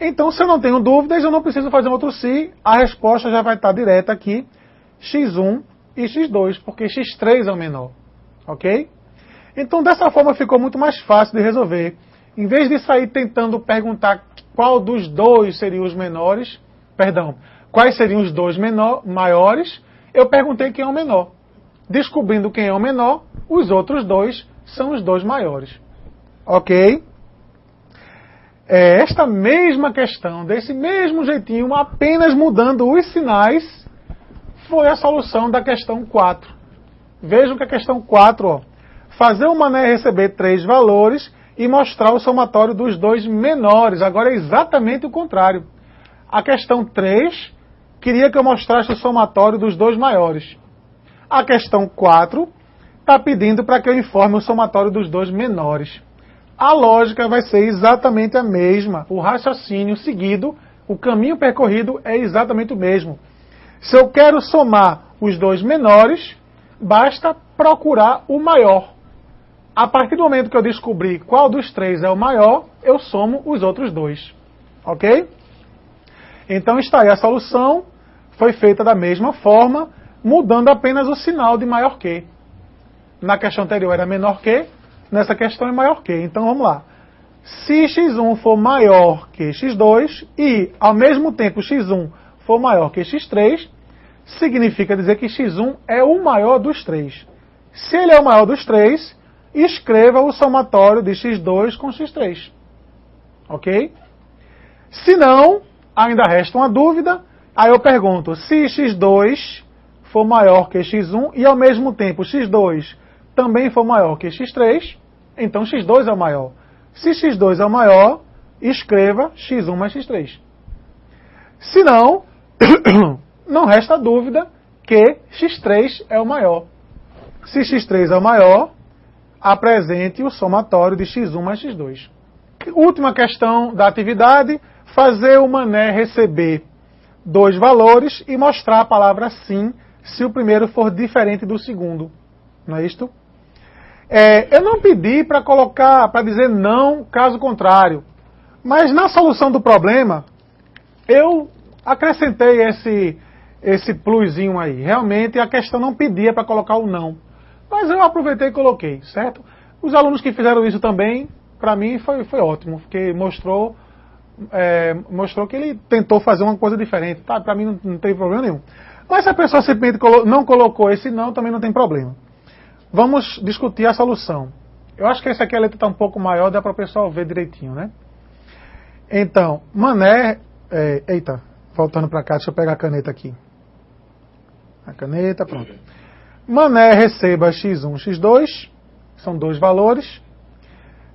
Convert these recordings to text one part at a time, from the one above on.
Então, se eu não tenho dúvidas, eu não preciso fazer um outro se, a resposta já vai estar direta aqui, x1 e x2, porque x3 é o menor, ok? Então, dessa forma, ficou muito mais fácil de resolver. Em vez de sair tentando perguntar qual dos dois seriam os menores, quais seriam os dois maiores, eu perguntei quem é o menor. Descobrindo quem é o menor, os outros dois são os dois maiores. Ok? Esta mesma questão, desse mesmo jeitinho, apenas mudando os sinais, foi a solução da questão 4. Vejam que a questão 4, ó, fazer o mané receber 3 valores e mostrar o somatório dos dois menores. Agora é exatamente o contrário. A questão 3 queria que eu mostrasse o somatório dos dois maiores. A questão 4 está pedindo para que eu informe o somatório dos dois menores. A lógica vai ser exatamente a mesma. O raciocínio seguido, o caminho percorrido é exatamente o mesmo. Se eu quero somar os dois menores, basta procurar o maior. A partir do momento que eu descobrir qual dos três é o maior, eu somo os outros dois. Ok? Então está aí a solução. Foi feita da mesma forma, mudando apenas o sinal de maior que. Na questão anterior era menor que, nessa questão é maior que. Então vamos lá. Se x1 for maior que x2 e, ao mesmo tempo, x1 for maior que x3, significa dizer que x1 é o maior dos três. Se ele é o maior dos três, escreva o somatório de x2 com x3. Ok? Se não, ainda resta uma dúvida. Aí eu pergunto, se x2 for maior que x1 e ao mesmo tempo x2 também for maior que x3, então x2 é o maior. Se x2 é o maior, escreva x1 mais x3. Se não, não resta dúvida que x3 é o maior. Se x3 é o maior, apresente o somatório de x1 mais x2. Última questão da atividade, fazer o mané receber 2 valores e mostrar a palavra sim se o primeiro for diferente do segundo. Não é isto? Eu não pedi para dizer não, caso contrário. Mas na solução do problema, eu acrescentei esse plusinho aí. Realmente a questão não pedia para colocar o não. Mas eu aproveitei e coloquei, certo? Os alunos que fizeram isso também, para mim foi ótimo, porque mostrou que ele tentou fazer uma coisa diferente. Tá? Para mim não tem problema nenhum. Mas se a pessoa simplesmente não colocou esse não, também não tem problema. Vamos discutir a solução. Eu acho que essa aqui a letra está um pouco maior, dá para o pessoal ver direitinho, né? Então, mané... eita, voltando para cá, deixa eu pegar a caneta aqui. A caneta, pronto. Mané receba x1, x2, são 2 valores.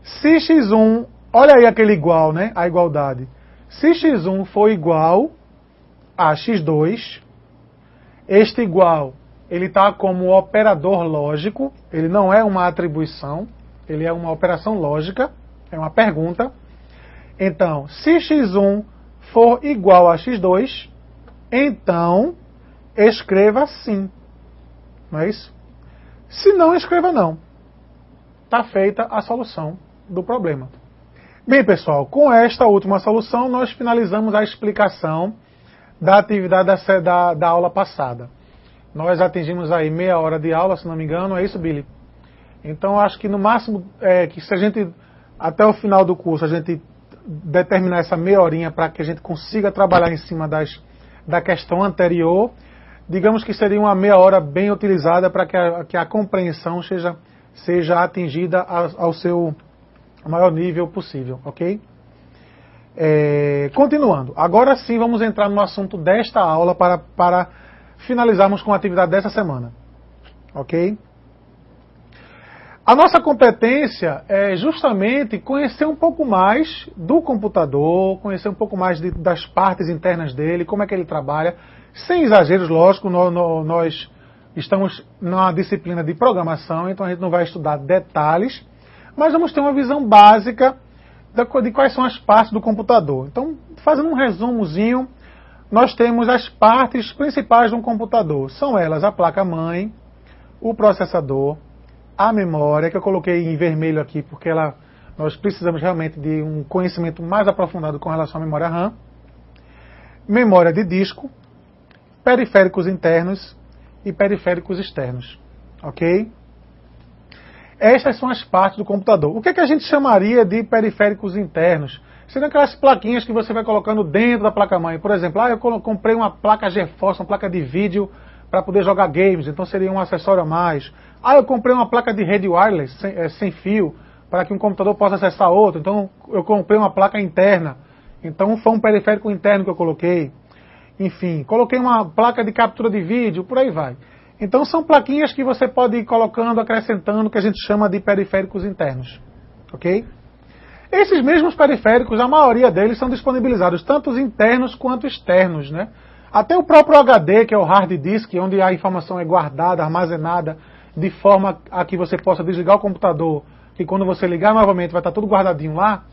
Se x1, olha aí aquele igual, né? A igualdade. Se x1 for igual a x2, este igual, ele está como operador lógico, ele não é uma atribuição, ele é uma operação lógica, é uma pergunta. Então, se x1 for igual a x2, então escreva sim. Não é isso? Se não, escreva não. Está feita a solução do problema. Bem, pessoal, com esta última solução, nós finalizamos a explicação da atividade da aula passada. Nós atingimos aí meia hora de aula, se não me engano, é isso, Billy? Então, acho que no máximo, que se a gente, até o final do curso, a gente determinar essa meia horinha para que a gente consiga trabalhar em cima da questão anterior, digamos que seria uma meia hora bem utilizada para que a compreensão seja atingida ao seu maior nível possível, ok? Continuando. Agora sim vamos entrar no assunto desta aula para finalizarmos com a atividade dessa semana. Ok? A nossa competência é justamente conhecer um pouco mais do computador, conhecer um pouco mais das partes internas dele, como é que ele trabalha. Sem exageros, lógico, nós estamos na disciplina de programação, então a gente não vai estudar detalhes, mas vamos ter uma visão básica de quais são as partes do computador. Então, fazendo um resumozinho, nós temos as partes principais de um computador. São elas a placa-mãe, o processador, a memória, que eu coloquei em vermelho aqui porque ela nós precisamos realmente de um conhecimento mais aprofundado com relação à memória RAM, memória de disco, periféricos internos e periféricos externos. Ok? Estas são as partes do computador. O que é que a gente chamaria de periféricos internos? Seriam aquelas plaquinhas que você vai colocando dentro da placa-mãe. Por exemplo, eu comprei uma placa GeForce, uma placa de vídeo para poder jogar games, então seria um acessório a mais. Eu comprei uma placa de rede wireless, sem fio, para que um computador possa acessar outro. Então eu comprei uma placa interna. Então foi um periférico interno que eu coloquei. Enfim, coloquei uma placa de captura de vídeo, por aí vai. Então são plaquinhas que você pode ir colocando, acrescentando, que a gente chama de periféricos internos. Ok? Esses mesmos periféricos, a maioria deles são disponibilizados, tanto os internos quanto externos, né? Até o próprio HD, que é o hard disk, onde a informação é guardada, armazenada, de forma a que você possa desligar o computador, que quando você ligar novamente vai estar tudo guardadinho lá,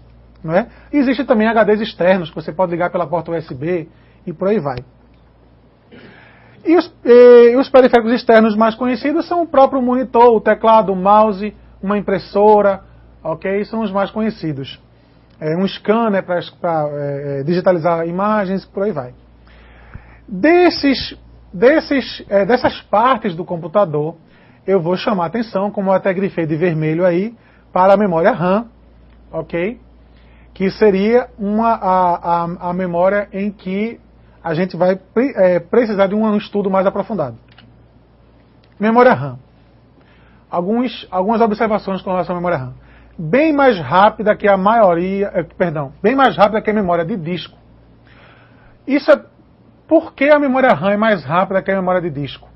não é? Existem também HDs externos, que você pode ligar pela porta USB, e por aí vai. E os periféricos externos mais conhecidos são o próprio monitor, o teclado, o mouse, uma impressora, ok? São os mais conhecidos. Um scanner para digitalizar imagens, por aí vai. Dessas partes do computador, eu vou chamar a atenção, como eu até grifei de vermelho aí, para a memória RAM, ok? Que seria a memória em que a gente vai precisar de um estudo mais aprofundado. Memória RAM. Algumas observações com relação à memória RAM. Bem mais rápida que a bem mais rápida que a memória de disco. Por que a memória RAM é mais rápida que a memória de disco?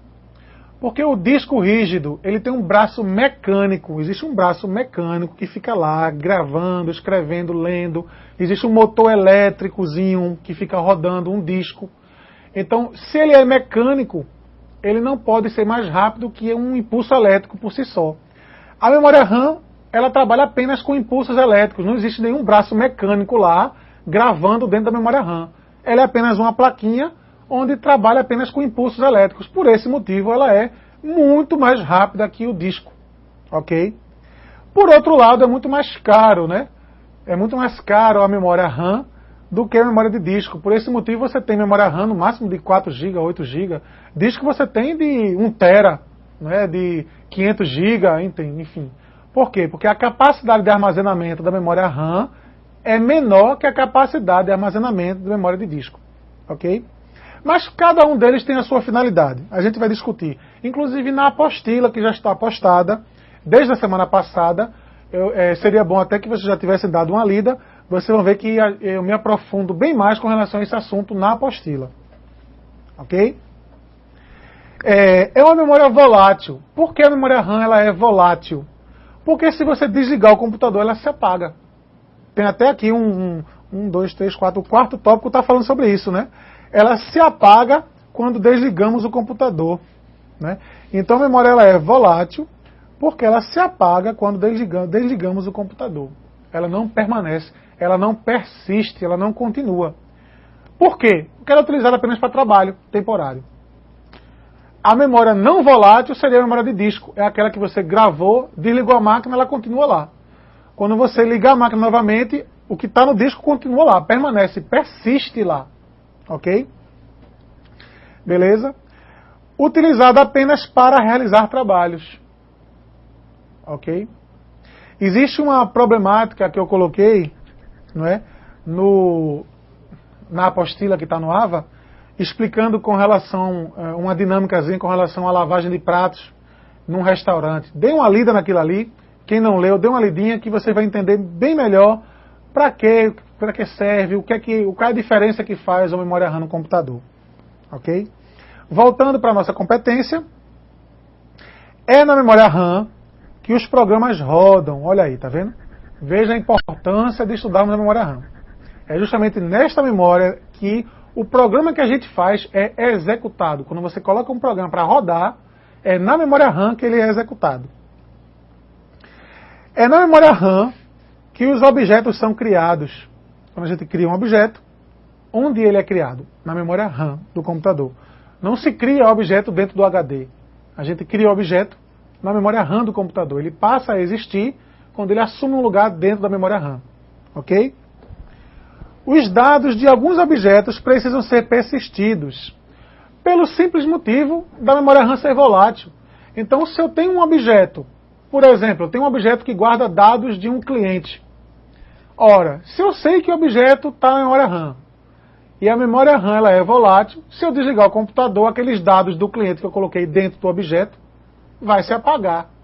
Porque o disco rígido, ele tem um braço mecânico, existe um braço mecânico que fica lá gravando, escrevendo, lendo, existe um motor elétricozinho que fica rodando um disco. Então, se ele é mecânico, ele não pode ser mais rápido que um impulso elétrico por si só. A memória RAM, ela trabalha apenas com impulsos elétricos, não existe nenhum braço mecânico lá gravando dentro da memória RAM. Ela é apenas uma plaquinha onde trabalha apenas com impulsos elétricos. Por esse motivo, ela é muito mais rápida que o disco. Ok? Por outro lado, é muito mais caro, né? É muito mais caro a memória RAM do que a memória de disco. Por esse motivo, você tem memória RAM no máximo de 4 GB, 8 GB. Disco você tem de 1 TB, né? De 500 GB, enfim. Por quê? Porque a capacidade de armazenamento da memória RAM é menor que a capacidade de armazenamento da memória de disco. Ok? Mas cada um deles tem a sua finalidade. A gente vai discutir. Inclusive na apostila que já está postada, desde a semana passada, seria bom até que vocês já tivessem dado uma lida. Vocês vão ver que eu me aprofundo bem mais com relação a esse assunto na apostila. Ok? É uma memória volátil. Por que a memória RAM ela é volátil? Porque se você desligar o computador, ela se apaga. Tem até aqui um 2, 3, 4, o quarto tópico está falando sobre isso, né? Ela se apaga quando desligamos o computador, né? Então a memória ela é volátil porque ela se apaga quando desligamos o computador. Ela não permanece, ela não persiste, ela não continua. Por quê? Porque ela é utilizada apenas para trabalho temporário. A memória não volátil seria a memória de disco. É aquela que você gravou, desligou a máquina, ela continua lá. Quando você ligar a máquina novamente, o que está no disco continua lá, permanece, persiste lá. Ok? Beleza? Utilizada apenas para realizar trabalhos. Ok? Existe uma problemática que eu coloquei, não é? Na apostila que está no AVA, explicando com relação, uma dinâmicazinha com relação à lavagem de pratos num restaurante. Dê uma lida naquilo ali. Quem não leu, dê uma lidinha que você vai entender bem melhor para que serve, qual é a diferença que faz a memória RAM no computador. Ok? Voltando para a nossa competência, é na memória RAM que os programas rodam. Olha aí, tá vendo? Veja a importância de estudarmos a memória RAM. É justamente nesta memória que o programa que a gente faz é executado. Quando você coloca um programa para rodar, é na memória RAM que ele é executado. É na memória RAM que os objetos são criados. Quando a gente cria um objeto, onde ele é criado? Na memória RAM do computador. Não se cria objeto dentro do HD. A gente cria o objeto na memória RAM do computador. Ele passa a existir quando ele assume um lugar dentro da memória RAM. Ok? Os dados de alguns objetos precisam ser persistidos, pelo simples motivo da memória RAM ser volátil. Então, se eu tenho um objeto, por exemplo, eu tenho um objeto que guarda dados de um cliente. Ora, se eu sei que o objeto está na memória RAM, e a memória RAM ela é volátil, se eu desligar o computador, aqueles dados do cliente que eu coloquei dentro do objeto vai se apagar.